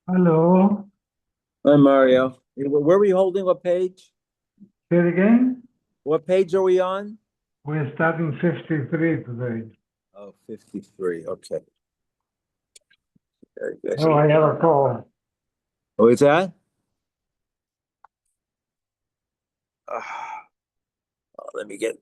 Hello. Hi, Mario. Where are we holding? What page? Say it again. What page are we on? We're starting 53 today. Oh, 53. Okay. Very good. Oh, I have a call. Oh, is that? Ah, let me get.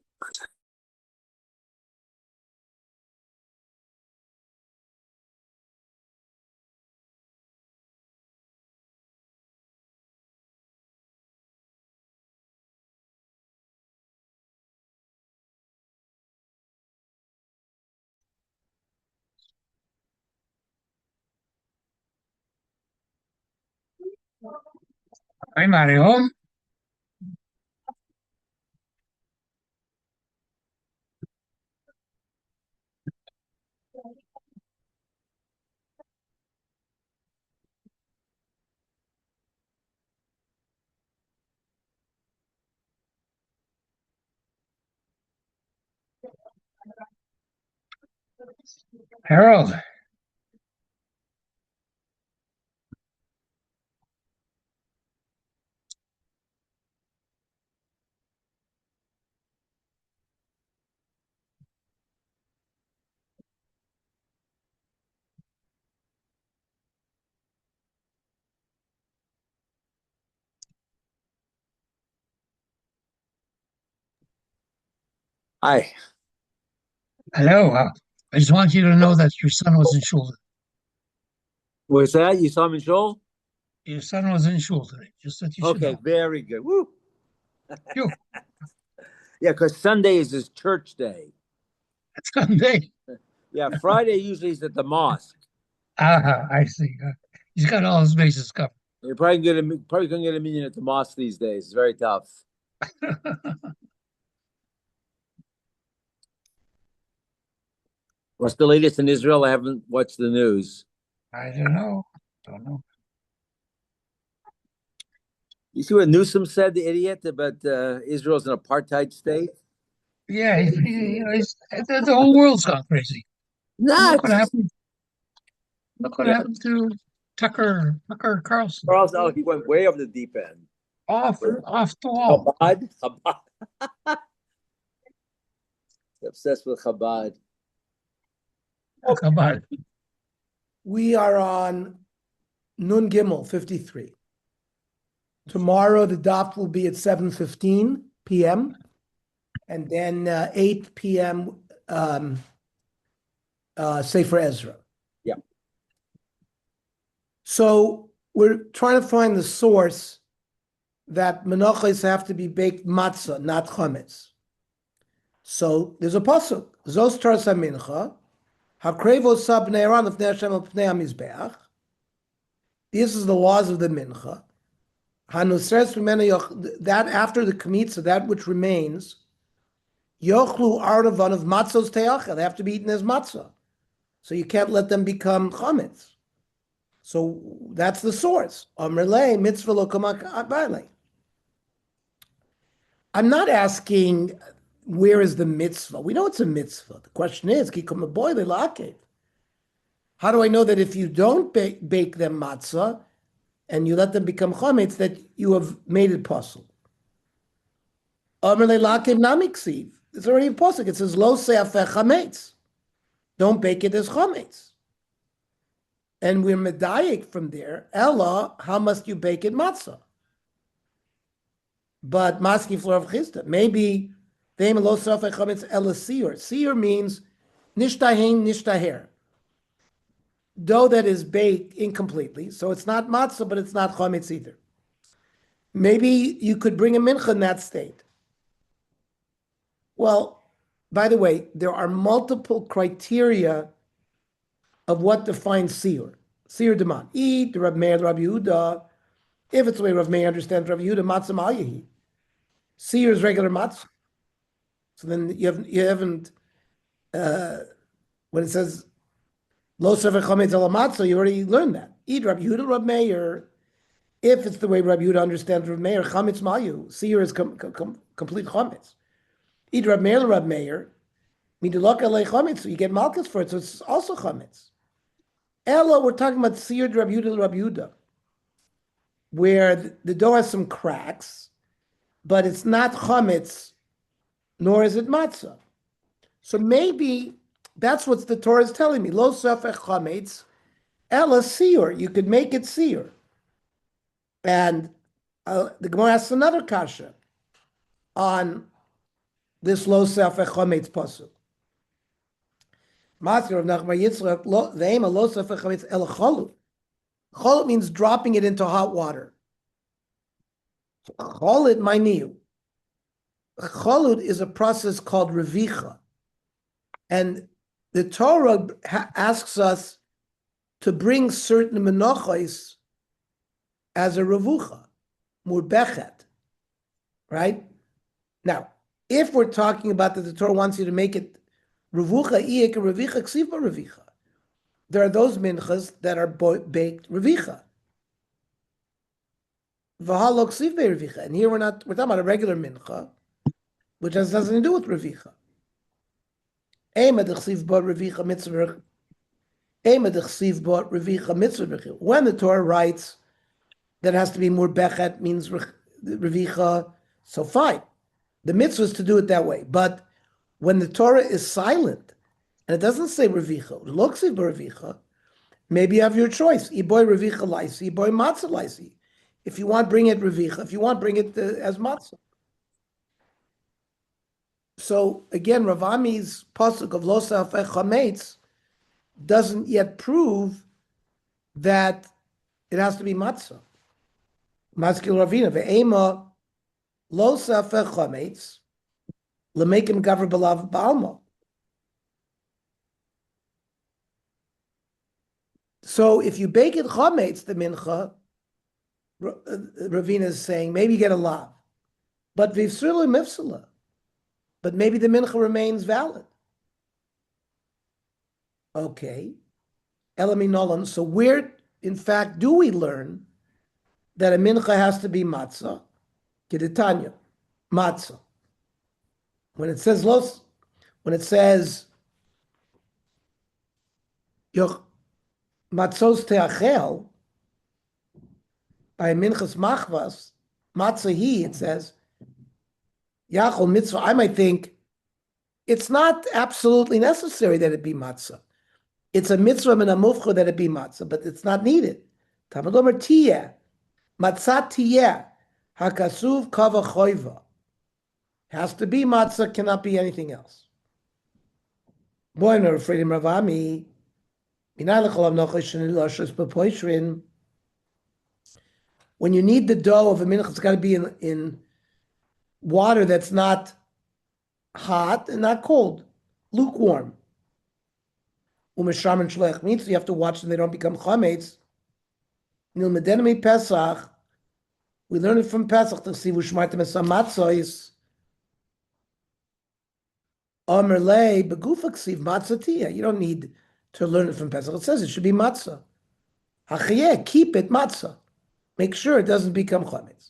Hi Mario. Harold. Hi. Hello. I just want you to know that your son was in shul. Was that? You saw me, Joel? Your son was in shul today. Just that you should Okay, know. very good. Woo. You. Yeah, because Sunday is his church day. It's Sunday. Yeah, Friday usually is at the mosque. I see. He's got all his bases covered. You're probably gonna get a million at the mosque these days. It's very tough. What's the latest in Israel? I haven't watched the news. I don't know. Don't know. You see what Newsom said, the idiot, about Israel's an apartheid state? Yeah, the whole world's gone crazy. Look what Nuts. happened. Look what Yeah. happened to Tucker Carlson. Charles, oh, he went way over the deep end. Off the wall. Chabad. Obsessed with Chabad. Talk about it. We are on Nun Gimel 53. Tomorrow the daf will be at 7:15 p.m. and then 8 p.m. Sefer Ezra. Yeah. So we're trying to find the source that menachos have to be baked matzah, not chametz. So there's a pasuk. Zos tarsa mincha, hakrevo sab neiran of Hashem al pnei hamizbeach. This is the laws of the mincha. That after the kmitza, that which remains, yochlu ardavan of matzos teachel. They have to be eaten as matzah, so you can't let them become chametz. So that's the source. Amrle mitzvah lo kamak. I'm not asking where is the mitzvah. We know it's a mitzvah. The question is, how do I know that if you don't bake them matzah and you let them become chametz, that you have made it possible? It's already a pasuk. It says, "Lo se'afeh chametz." Don't bake it as chametz. And we're medayik from there. Ella, how must you bake it matzah? But maski flor of chista. Maybe they lo se'afeh chametz ella seir. Seir means nishtahin nishtaher. Dough that is baked incompletely, so it's not matzah, but it's not chametz either. Maybe you could bring a mincha in that state. Well, by the way, there are multiple criteria of what defines seer. Seer demand. Eat the Rab Meir, the Rab Yehuda. If it's the way Rab Meir understands Rab Yehuda, matzah ma'ayahi. Seer is regular matzah. So then you haven't when it says lo sefer chametz ala matzah, you already learned that. Eat Rab Yehuda, Rab Meir. If it's the way Rab Yehuda understands Rab Meir, chametz ma'ayu. Seer is complete chametz. Eat Rab Meir, Rab Meir. Midulak alei chametz. So you get malchus for it, so it's also chametz. Ella, we're talking about Siyud Rabbi Yehuda, where the dough has some cracks, but it's not chametz, nor is it matzah. So maybe that's what the Torah is telling me. Lo safech chametz, ella seer. You could make it seer. And the Gemara asks another kasha on this lo safech chametz pasuk. Matzah of Nachman Yitzchak, ve'ema lo safech chametz ella chalut. Chalut means dropping it into hot water. Chalut ma'niu. Chalut is a process called revicha. And the Torah asks us to bring certain menachos as a revucha, murbechet, right? Now, if we're talking about that the Torah wants you to make it revucha, iyek, revicha, ksiva revicha, there are those minchas that are baked revicha. V'halo ksiva revicha. And here we're talking about a regular mincha, which has nothing to do with revicha. When the Torah writes that it has to be more bechet, means revicha, so fine. The mitzvah is to do it that way. But when the Torah is silent, and it doesn't say revicha, maybe you have your choice. Iboy revicha laisi, iboy matzah laisi. If you want, bring it revicha. If you want, bring it as matzah. So again, Rav Ami's pasuk of lo safech chametz doesn't yet prove that it has to be matzah. Maskil Ravina ve'ema lo safech chametz lemekim gaver b'lav ba'alma. So if you bake it chametz, the mincha, Ravina is saying maybe you get a lav, but v'yisrilu mifsala. But maybe the mincha remains valid. Okay. Elami nolan. So where, in fact, do we learn that a mincha has to be matzah? Kedetanya, matzah. When it says los, when it says matzos teachel by minchas machvas, matzah he, it says Yachol mitzvah, I might think it's not absolutely necessary that it be matzah. It's a mitzvah and a mufcha that it be matzah, but it's not needed. Tamadomer tiyeh, matzah tiyeh, hakasuv kava choiva. Has to be matzah, cannot be anything else. Boy, I'm afraid of Ravami. When you need the dough of a mincha, it's got to be in water that's not hot and not cold, lukewarm. Umeshram and shlech means you have to watch them; they don't become chametz. Nilmedenemi Pesach, we learn it from Pesach to see v'shmartem esam matzos. Amerlei begufa ksiv matzah. You don't need to learn it from Pesach. It says it should be matzah. Hachiyeh, keep it matzah. Make sure it doesn't become chametz.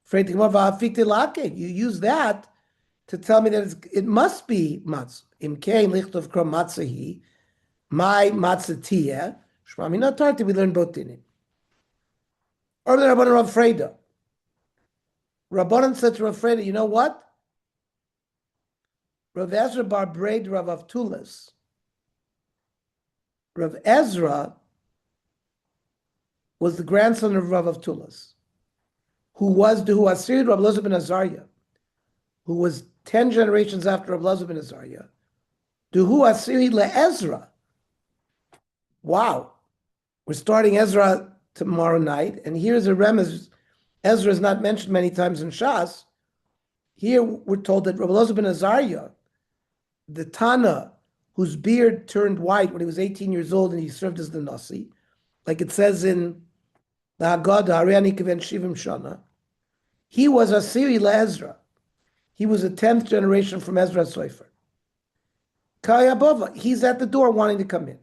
You use that to tell me that it must be matzah. Imkein lichtov krom matzahi, my matzah tiyeh. Shmami not tarti. We learn both in it. Or the Rabbanan Rav Freda. Rabbanan said to Rav Freda, you know what? Rav Ezra bar Braid Rav Avtulas. Rav Ezra was the grandson of Rav Avtulas, who was the Huasir Rav Elazar ben Azariah, who was 10 generations after Rav Elazar ben Azariah. The Huasir le'Ezra. Wow. We're starting Ezra tomorrow night, and here's a remez. Ezra is not mentioned many times in Shas. Here we're told that Rav Elazar ben Azariah, the Tana, whose beard turned white when he was 18 years old and he served as the Nasi, like it says in the Haggadah, Ariani Kiven Shivim Shana, he was Asiri LeEzra. He was a 10th generation from Ezra Sofer. Kayabova, he's at the door wanting to come in.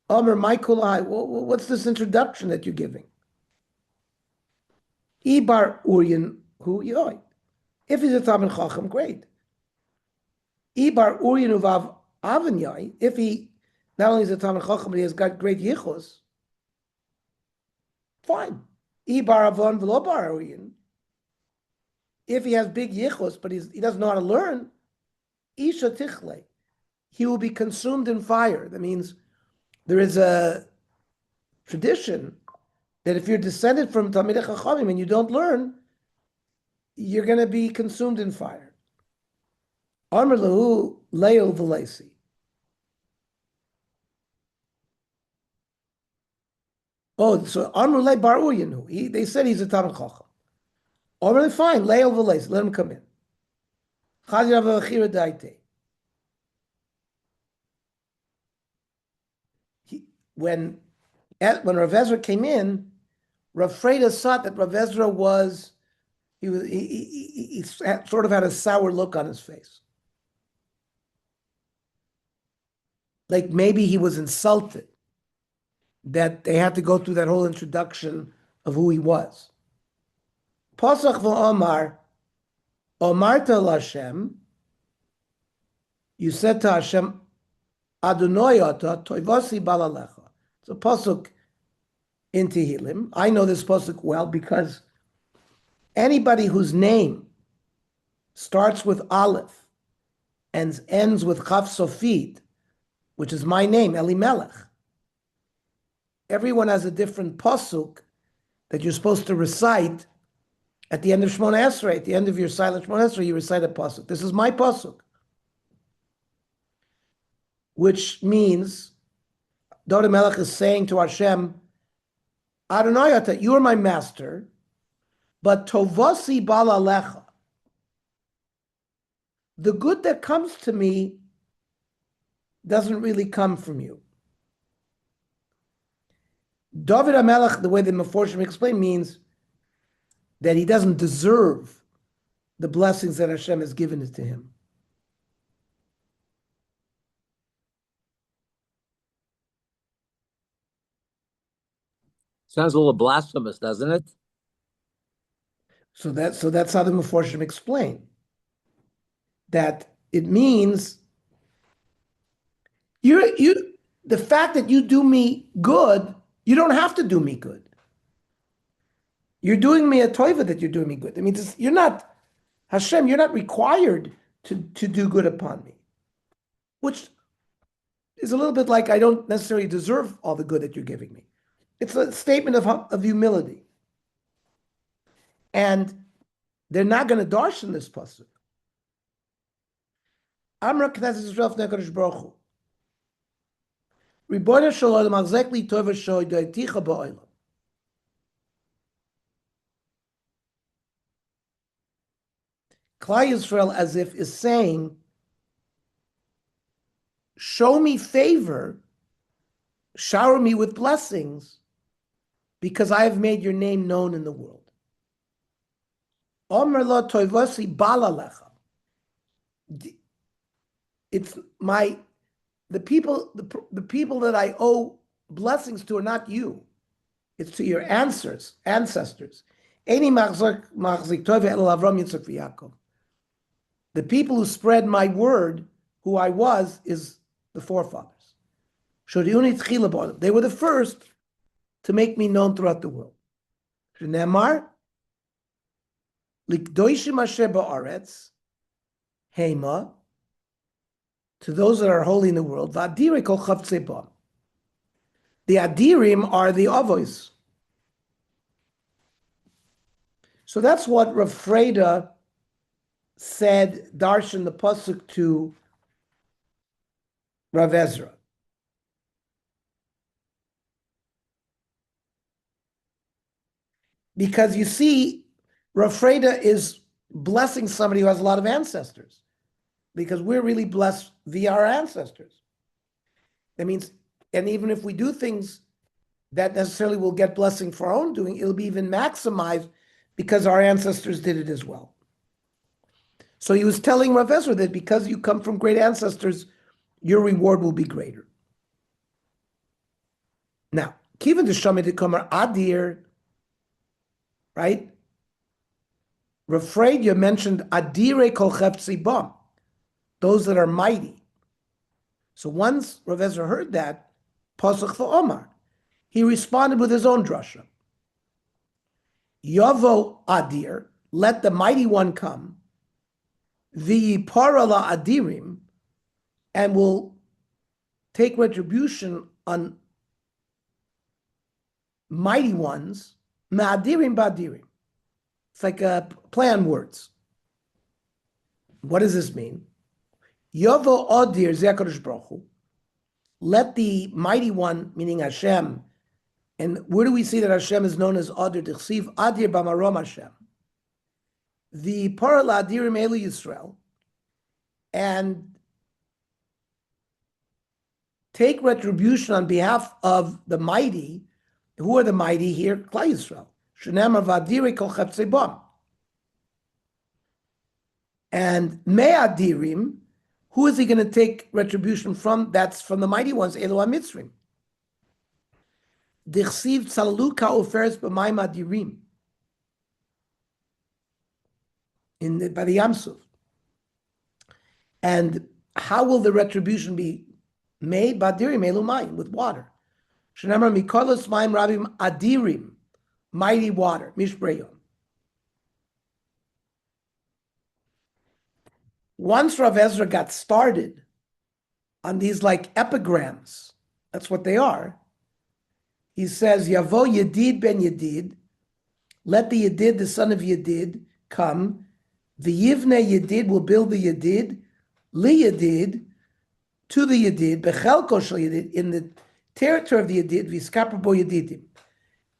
Omer, Michaelai, what's this introduction that you're giving? Ibar Uryan, who yoy. If he's a Talmid Chacham, great. Ibar Uryan uvav Avanyai, if he Not only is he a Talmid Chacham, but he has got great yichus. Fine. If he has big yichus, but he doesn't know how to learn, isha tichle, he will be consumed in fire. That means there is a tradition that if you're descended from Talmidei Chachamim and you don't learn, you're going to be consumed in fire. Amr lahu leil v'leisi. Oh, so Amr le bar Uryanu. They said he's a Talmid Chacham. Amr le fine, leil v'leisi. Let him come in. Chazir avachira daite. When Rav Ezra came in, Rav Freda saw that Rav Ezra he sort of had a sour look on his face. Like maybe he was insulted that they had to go through that whole introduction of who he was. Pasach v'omar, omarta l'Hashem, you said to Hashem, Adonai ata toivasi balalecha. It's a pasuk in Tehillim. I know this pasuk well because anybody whose name starts with Aleph and ends with Chaf Sofit, which is my name, Elimelech, everyone has a different pasuk that you're supposed to recite at the end of Shmona Esrei. At the end of your silent Shmona Esrei, you recite a pasuk. This is my pasuk, which means David Melech is saying to Hashem, Adonai, you are my master, but tovasi bala lecha. The good that comes to me doesn't really come from you. David HaMelech, the way the Meforshim explain, means that he doesn't deserve the blessings that Hashem has given it to him. Sounds a little blasphemous, doesn't it? So that's how the Meforshim explain. That it means the fact that you do me good, you don't have to do me good. You're doing me a toiva that you're doing me good. I mean, you're not, Hashem, you're not required to do good upon me. Which is a little bit like I don't necessarily deserve all the good that you're giving me. It's a statement of humility. And they're not going to darshan this pasuk. Amra Knesset Yisrael Fnei HaKadosh Baruch Hu. Ribono shel olam achzek li tova shoydoticha ba'olam. Klal Yisrael, as if, is saying, show me favor, shower me with blessings, because I have made your name known in the world. Omer lo toivasi balalecha. It's the people that I owe blessings to are not you. It's to your ancestors. Eini machzik tova el Avram, Yitzchak, v'Yaakov. The people who spread my word, who I was, is the forefathers. They were the first to make me known throughout the world. Shneimar, likdoishim asher ba'aretz, hema, to those that are holy in the world, v'adirei kol chavtzei bam. The adirim are the avos. So that's what Rav Freda said, darshan the pasuk to Rav Ezra. Because you see, Rav Freda is blessing somebody who has a lot of ancestors. Because we're really blessed via our ancestors. That means, and even if we do things that necessarily will get blessing for our own doing, it'll be even maximized because our ancestors did it as well. So he was telling Rav Ezra that because you come from great ancestors, your reward will be greater. Now, Kivan Deshamid Kamar Adir, right? Rav Freda mentioned Adire Kol Chefetzi Bam, those that are mighty. So once Rav Ezra heard that, Pasuk for Omar, he responded with his own drasha. Yavo Adir, let the mighty one come, the parala adirim, and will take retribution on mighty ones, ma'adirim ba'adirim. It's like a play on words. What does this mean? Yovo Adir Zekadosh Baruch Hu, let the mighty one, meaning Hashem, and where do we see that Hashem is known as Adir? Tichsiv Adir Bamarom Hashem. The Parala Adirim Elu Yisrael, and take retribution on behalf of the mighty. Who are the mighty here? Klal Yisrael. Shenamar Vadiri Kol Cheptzei Bam. And Me'adirim, who is he going to take retribution from? That's from the mighty ones, Elu HaMitzrim. Dichsiv Tzalalu Ka'oferes B'mayim Adirim. By the Yamsuf. And how will the retribution be made? Badirim Elu Mayim, with water. Shenamar Mikolos Mayim Rabim Adirim, mighty water, Mishbreyom. Once Rav Ezra got started on these like epigrams, that's what they are. He says, Yavo Yedid ben Yedid, let the Yedid, the son of Yedid, come. The Yivne Yedid will build the Yedid, Li Yedid, to the Yedid, Bechelko shel Yedid, in the territory of the Yedid, Viskaprabo Yedidim.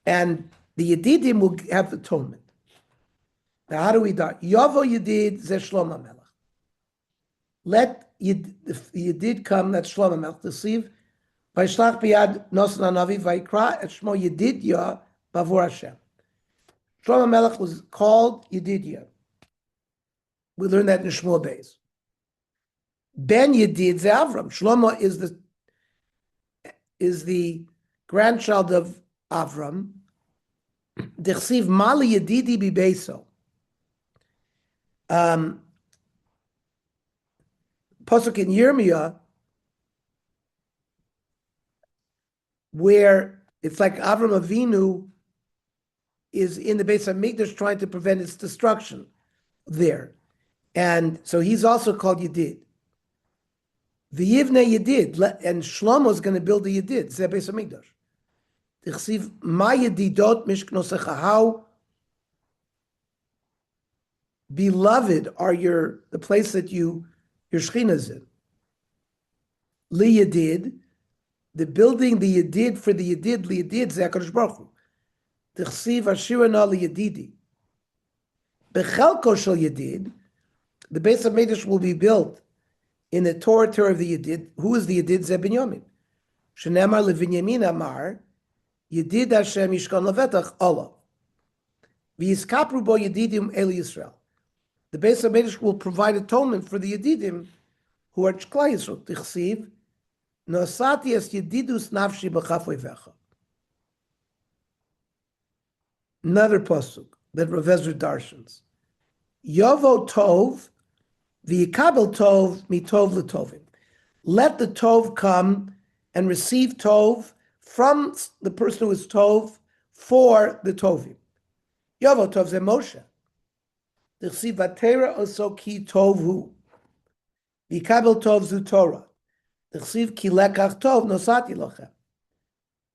And the Yedidim will have atonement. Now, how do we do? Yavo Yedid ze Shlomo Melech. Let Yedid come, that's Shlomo Melech, to see. Vaishlach biyad Nosan Hanavi, Vaikra et Shmo Yedidya bavur Hashem. Shlomo Melech was called Yedidya. We learned that in Shmuel Beis. Ben Yedid ze Avram. Shlomo is the grandchild of Avram. Dichsiv Mali Yedidi bibeso. Pasuk in Yirmiyah, where it's like Avram Avinu is in the Beis HaMikdash trying to prevent its destruction there. And so he's also called Yedid. The Yivne Yedid, and Shlomo is going to build the Yedid, Zeh Beis HaMikdash. Tichsiv Ma Yedidot Mishknosecha, how beloved are the place that your Shechina is in. Li Yedid, the building the Yedid for the Yedid, Li Yedid, Zeh HaKadosh Baruch Hu. Tichsiv Ashirana Li Yedidi. Bechelko shel Yedid, the Beis HaMikdash will be built in the territory of the Yedid. Who is the Yedid? Zeh Binyamin. Shenemar leVinyamin Amar, Yedid Hashem Yishkon Levetach Allah. V'yiskapru bo Yedidim El Yisrael. The Beis HaMikdash will provide atonement for the Yedidim who are Klal Yisrael. Tichsiv Nosati es Yedidus Nafshi b'chaf oivecha. Another pasuk that Rav Ezra darshans. Yovo Tov v'yikabel Tov mitov l'tovim. Let the Tov come and receive Tov from the person who is Tov for the Tovim. Yovo Tov ze Moshe. T'chsiv vatera oso ki Tov hu. V'yikabel Tov zu Torah. T'chsiv ki lekach Tov nosati lochem.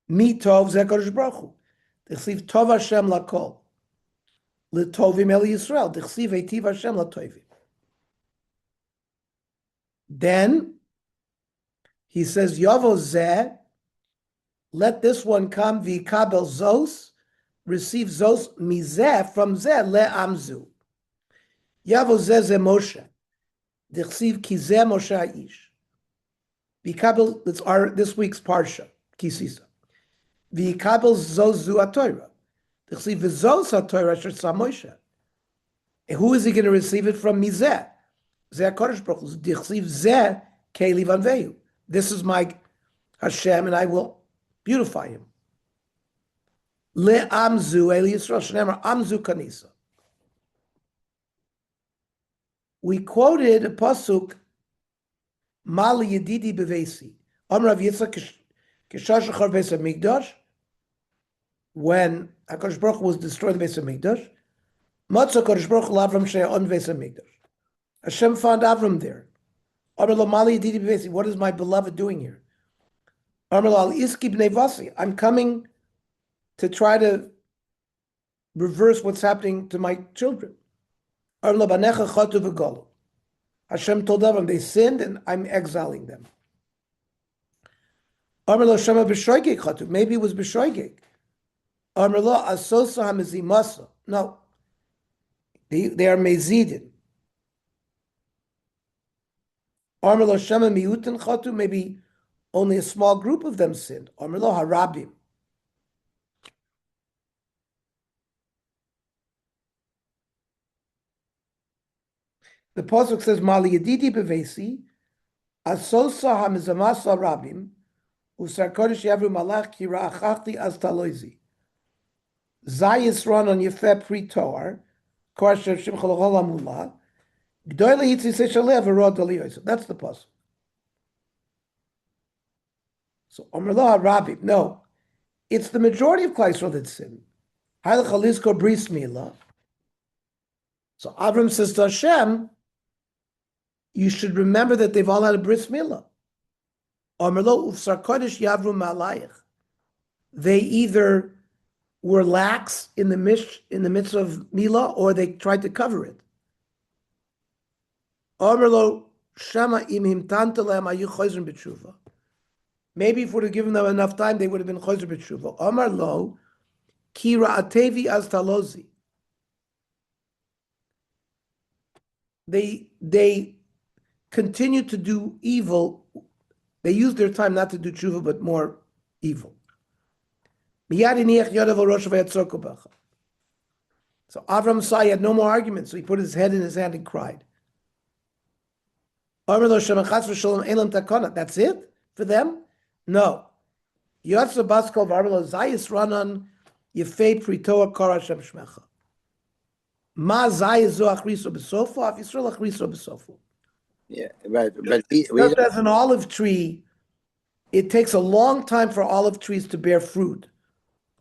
Mi Tov ze HaKadosh Baruch Hu. T'chsiv Tov Hashem lakol. L'tovim el Yisrael. T'chsiv eitiv Hashem l'tovim. Then he says, Yovo zeh, let this one come, v'yikabel zos, receive zos mizeh, from zeh le'amzu. Yovo zeh ze Moshe. D'chsiv ki zeh Moshe ha'ish. V'yikabel, that's this week's parsha, Kisisa. V'yikabel zos zu ha'torah. D'chsiv v'zos ha'torah asher sa Moshe. And who is he going to receive it from? Mizeh. Zeh HaKadosh Baruch Hu. D'chsiv zeh keli vanvehu. This is my Hashem, and I will beautify him. Le'amzu el Yisrael, shenemar amzu kanisa. We quoted a pasuk Mali Yedidi Bevesi. Amr Rav Yitzchak Kishash Achar Beis HaMikdash, when HaKadosh Baruch Hu was destroying the Beis HaMikdash, Matzah HaKadosh Baruch Hu Avram Shei on Beis HaMikdash. Hashem found Avram there. Amr Lo Mali Yedidi Bevesi. What is my beloved doing here? Amr Lo Al Iski Bnei Vasi. I'm coming to try to reverse what's happening to my children. Amr Lo Banecha Chatu V'Golu. Hashem told Avram, they sinned and I'm exiling them. Amr Lo Shema B'Shoigeg Chatu. Maybe it was B'Shoigeg. Amr Lo Asosa HaMezimasa. No. They are Mezidin. Amr Lo Shema Miutin Chatu. Maybe only a small group of them sinned. Amr Lo Harabim. The pasuk says, "Mali Yedidi Bevesi, Asosa HaMezimasa Rabim, Usar Kodesh Yavru Malach Kira Achachti Az Taloizi." Zayis run on Yefeh Pri Toar, Korsher Shimchol Cholamula, Gdoile Yitzis Shalev Arod Daliyos. That's the pasuk. So Amr Lo Harabim. No, it's the majority of Klal Yisrael that sin. Hail Chalizko Bris Mila. So Avram says to Hashem, you should remember that they've all had a bris milah. Amar lo ufsar kodesh yavru ma'alayich. They either were lax in the midst of milah, or they tried to cover it. Amar lo shama im himtanta lehem ayu chozrim b'tshuva. Maybe if we would have given them enough time, they would have been chozrim b'tshuva. Amar lo ki ra'atevi az talozi. They continue to do evil. They use their time not to do tshuva, but more evil. So Avram saw he had no more arguments, so he put his head in his hand and cried. That's it for them? No. Yotza baskol v'armelo zayis ranan yefei pritoa kara Hashem shmecha. Ma zayis zo achriso b'sofu, af Yisrael achriso b'sofu. Yeah, but Just as an olive tree, it takes a long time for olive trees to bear fruit,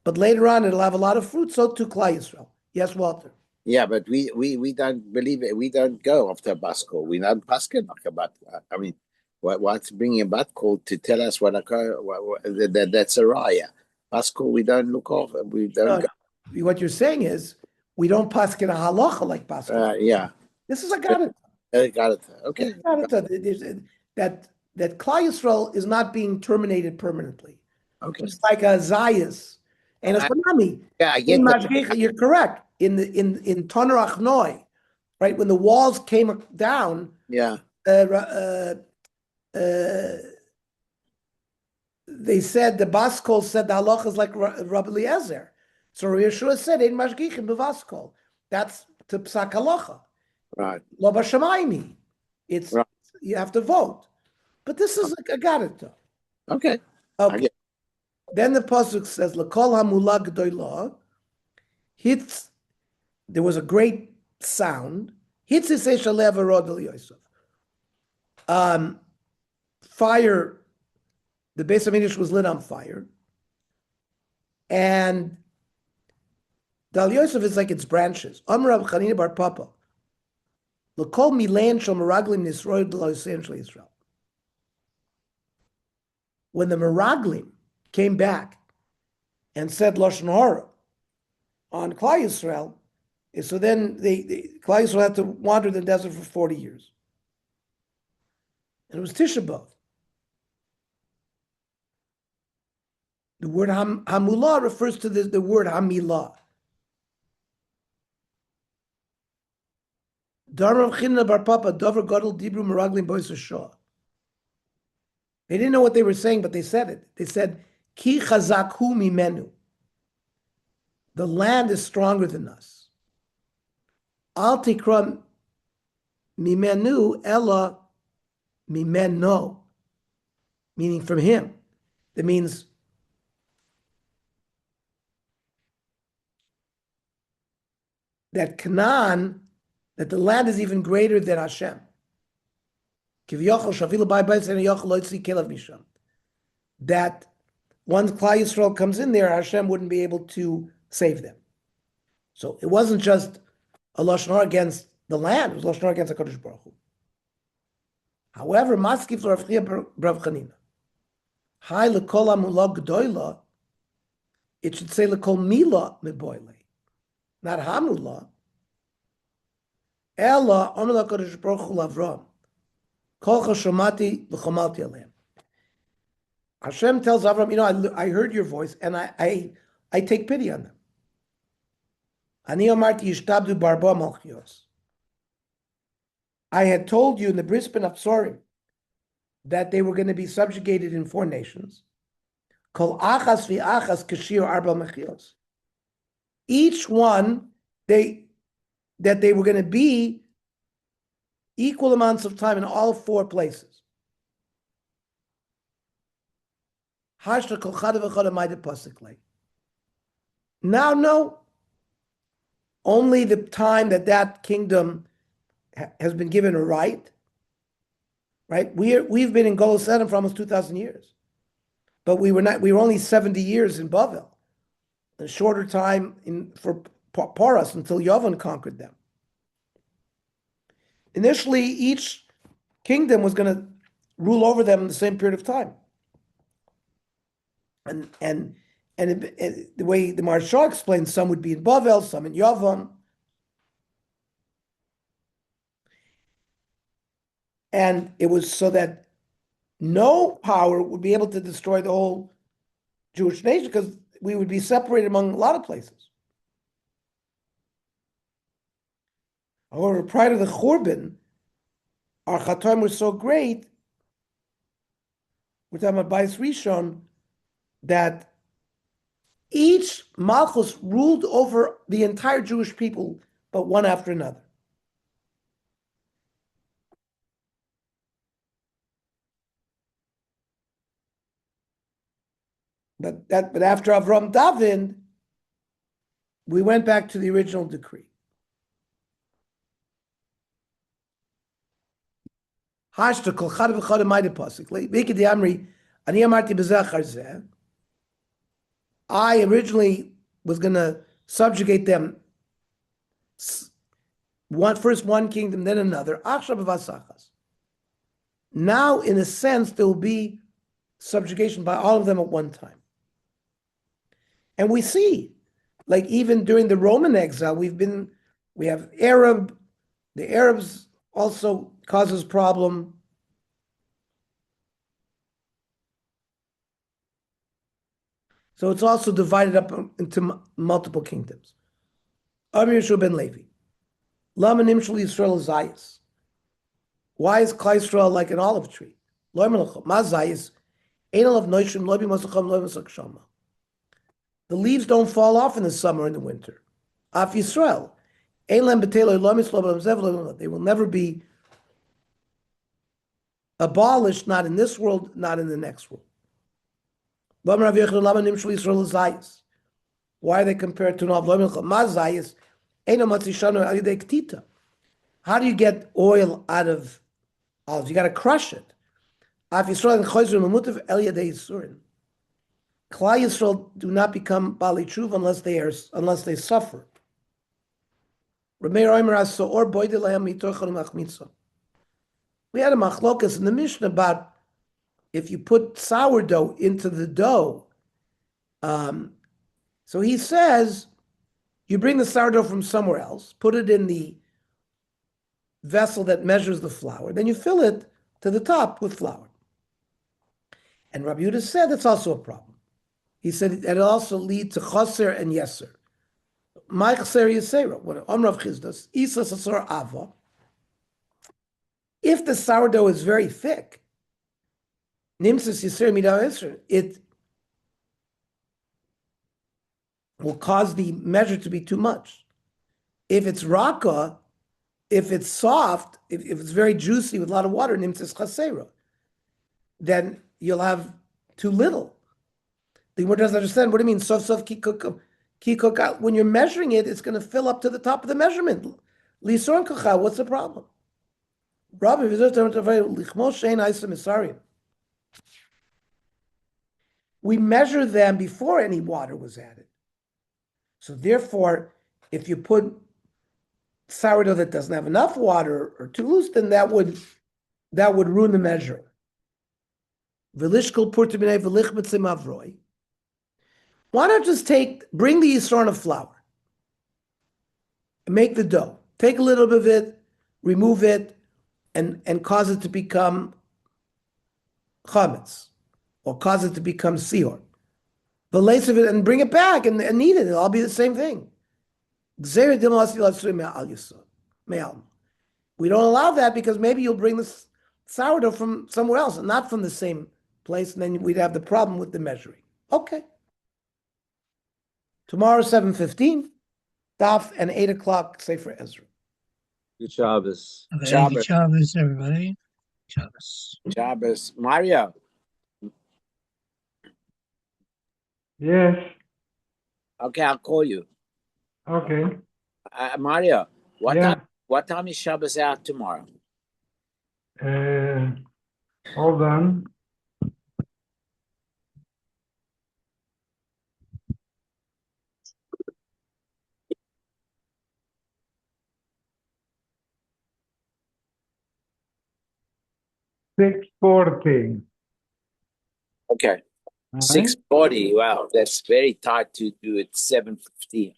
but later on it'll have a lot of fruit. So too Klal Yisrael. Yes, Walter. yeah, but we don't believe it. We don't go after Basko. We're not Paskin about. I mean, what's bringing a bat call to tell us that's a raya. Basko, we don't look off. We don't. No, what you're saying is we don't paskin a halacha like Basko. Yeah. This is a gadita. Got it. Okay. That Klal Yisrael is not being terminated permanently. Okay. It's like a zayis and a tsunami. Yeah, I get that. You're correct. In Toner Achnoi, right, when the walls came down, Yeah. They said, the Baskol said the halacha is like Rabbi Eliezer. So Yeshua said, "Ein mashgichim bevaskol." That's to psak halacha. Right. Lo b'shamayim. It's right. You have to vote, but this is a gadita. Okay. Okay. Then the pasuk says, "L'kol hamula g'doyla." Hits. There was a great sound. Hits is shalev arod el Yosef. Fire. The Beis HaMikdash was lit on fire, and Dal Yosef is like its branches. Amar Rav Chanina bar Papa. L'kol milan shel meraglim nisroid l'Yosef shel Yisrael. When the meraglim came back and said lashon hara on Klal Yisrael, so then Klal Yisrael had to wander in the desert for 40 years, and it was Tisha B'av. The word hamulah refers to the word hamilah. Dar Rav Chanina bar Papa davar gadol dibru meraglim bois Shah. They didn't know what they were saying, but they said it. They said, "Ki chazak hu mimenu." The land is stronger than us. Al tikra mimenu ella mimeno, meaning from him. That means that Canaan, that the land is even greater than Hashem. that once Klal Yisrael comes in there, Hashem wouldn't be able to save them. So it wasn't just a lashon hara against the land; it was lashon hara against HaKadosh Baruch Hu. However, Maskif Rav Chia Rav Chanina, Hai lekol amula gdoila, it should say lekol mila meboile, not hamula. Ella amula HaKadosh Baruch Hu lavram, kol chashomati v'chomalti aleim. Hashem tells Avram, I heard your voice, and I take pity on them. Ani amarti yishtabdu barba malchios. I had told you in the Bris Ben Absorim that they were going to be subjugated in 4 nations. Kol achas v'achas kashir arba mechios. Each one, that they were going to be equal amounts of time in all 4 places. Now, no. Only the time that kingdom has been given a right. We've been in Golos Edom for almost 2,000 years, but we were only 70 years in Bavel, a shorter time for Paras until Yavon conquered them. Initially, each kingdom was going to rule over them in the same period of time. And the way the Maharsha explains, some would be in Bavel, some in Yavon. And it was so that no power would be able to destroy the whole Jewish nation, because we would be separated among a lot of places. However, prior to the Churban, our Chatoim was so great, we're talking about Bais Rishon, that each Malchus ruled over the entire Jewish people, but one after another. But after Avram David, we went back to the original decree. I originally was going to subjugate them, first one kingdom, then another. Now, in a sense, there will be subjugation by all of them at one time. And we see, like even during the Roman exile, we have the Arabs also causes problem. So it's also divided up into multiple kingdoms. Amir Yeshua ben Levi. Lama nimshul Yisrael zayis. Why is Klal Yisrael like an olive tree? Lo melachom ma zayis. Ein alav noishim lo b'masacham lo b'masachshama. The leaves don't fall off in the summer and the winter. Af Yisrael. Ein lem b'telo lo mislo b'lam zev lo b'lam. They will never be abolished, not in this world, not in the next world. Why are they compared to an olive? How do you get oil out of olives? You got to crush it. Klal Yisrael do not become Bali Truv unless they suffer. We had a machlokas in the Mishnah about if you put sourdough into the dough. So he says, you bring the sourdough from somewhere else, put it in the vessel that measures the flour, then you fill it to the top with flour. And Rabbi Yehuda said that's also a problem. He said it'll also lead to chaser and yeser. My chaser yesera, when Amrav Chizdas, Isa Sasor Ava, if the sourdough is very thick, Nimsas Yisrael Midah Yisrael, it will cause the measure to be too much. If it's raka, if it's soft, if it's very juicy with a lot of water, Nimsas Chasera, then you'll have too little. The Gemara doesn't understand. What do you mean? Sof sof ki cook out. When you're measuring it, it's going to fill up to the top of the measurement. Lisoran kacha, what's the problem? Rabbi, we measure them before any water was added. So therefore, if you put sourdough that doesn't have enough water or too loose, then that would ruin the measure. Why not just bring the yisron of flour and make the dough. Take a little bit of it, remove it, and cause it to become chametz, or cause it to become sihor. The lace of it and bring it back and knead it. It'll all be the same thing. We don't allow that because maybe you'll bring this sourdough from somewhere else and not from the same place, and then we'd have the problem with the measuring. Okay. Tomorrow, 7:15, Daf, and 8 o'clock, Sefer Ezra. Good Shabbos. Good Shabbos, everybody. Shabbos. Shabbos. Mario. Yes. Okay, I'll call you. Okay. Mario, Yeah. what time is Shabbos out tomorrow? Hold on. $6.40. Okay. All right. 6:40. Wow, that's very tight to do it 7:15.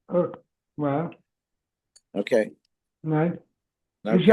Oh, well, Okay. nice. Okay. Good